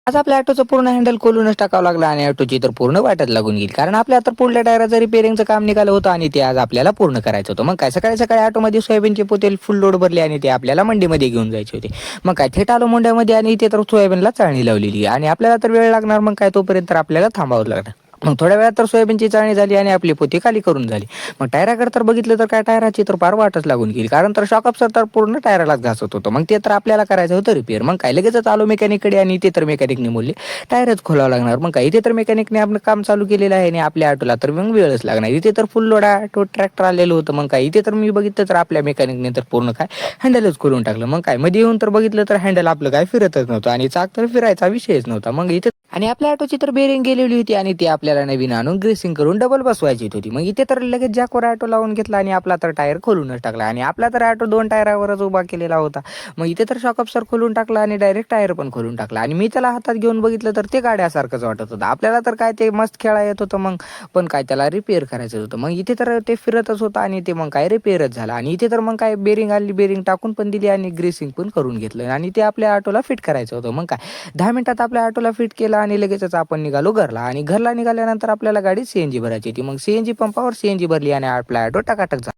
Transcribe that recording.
आज आपल्या ऑटोचं पूर्ण हँडल खोलूनच टाकावं लागलं आणि ऑटोची तर पूर्ण वाटच लागून गेली. कारण आपल्या तर पुढल्या टायराचं रिपेअरिंगचं काम निघालं होतं आणि ते आज आपल्याला पूर्ण करायचं होतं. मग काय सकाळी सकाळी ऑटोमध्ये सोयाबीनचे पोते फुल लोड भरले आणि ते आपल्याला मंडीमध्ये घेऊन जायचे होते. मग काय थेट आलो मोंड्यामध्ये आणि इथे तर सोयाबीनला चाळणी लावलेली आणि आपल्याला तर वेळ लागणार. मग काय तोपर्यंत तर आपल्याला थांबावं लागणार. मग थोड्या वेळात तर सोयाबीनची चाळणी झाली आणि आपली पोती खाली करून झाली. मग टायराकडे तर बघितलं तर काय टायराची तर फार वाटच लागून गेली. कारण तर शॉक अप्सर तर पूर्ण टायरालाच घासत होतं. मग ते तर आपल्याला करायचं होतं रिपेअर. मग काय लगेचच आलो मेकॅनिककडे आणि ते तर मेकॅनिकने बोलले टायरच खोलावं लागणार. मग काय इथे तर मेकॅनिकने आपलं काम चालू केलेलं आहे आणि आपल्या ऑटोला तर मग वेळच लागणार. इथे तर फुल लोड ऑटो ट्रॅक्टर आलेलं होतं. मग काय इथे तर मी बघितलं तर आपल्या मेकॅनिकने तर पूर्ण काय हँडलच खोलून टाकलं. मग काय मध्ये येऊन तर बघितलं तर हँडल आपलं काय फिरतच नव्हतं आणि चाक तर फिरायचा विषयच नव्हता. मग इथे आणि आपल्या ऑटोची तर बेरिंग गेलेली होती आणि ती आपल्याला नवीन आणून ग्रेसिंग करून डबल बसवायची होती. मग इथे तर लगेच जॅकवर ऑटो लावून घेतला आणि आपला तर टायर खोलूनच टाकला आणि आपला तर ऑटो 2 टायरावरच उभा केलेला होता. मग इथे तर शॉक अप्सर खोलून टाकला आणि डायरेक्ट टायर पण खोलून टाकला आणि मी त्याला हातात घेऊन बघितलं तर ते गाड्यासारखंच वाटत होतं. आपल्याला तर काय ते मस्त खेळा येत होतं. मग पण काय त्याला रिपेअर करायचं होतं. मग इथे तर ते फिरतच होतं आणि ते मग काय रिपेअरच झालं आणि इथे तर मग काय बेरिंग आली, बेरिंग टाकून पण दिली आणि ग्रेसिंग पण करून घेतलं आणि ते आपल्या ऑटोला फिट करायचं होतं. मग काय 10 मिनिटात आपल्या ऑटोला फिट केलं आणि लगेचच आपण निघालो घरला आणि घरला निघाल्यानंतर आपल्याला गाडी सीएनजी भरायची होती. मग सीएनजी पंपावर सीएनजी भरली आणि आपला ऑटो टकाटक झाला.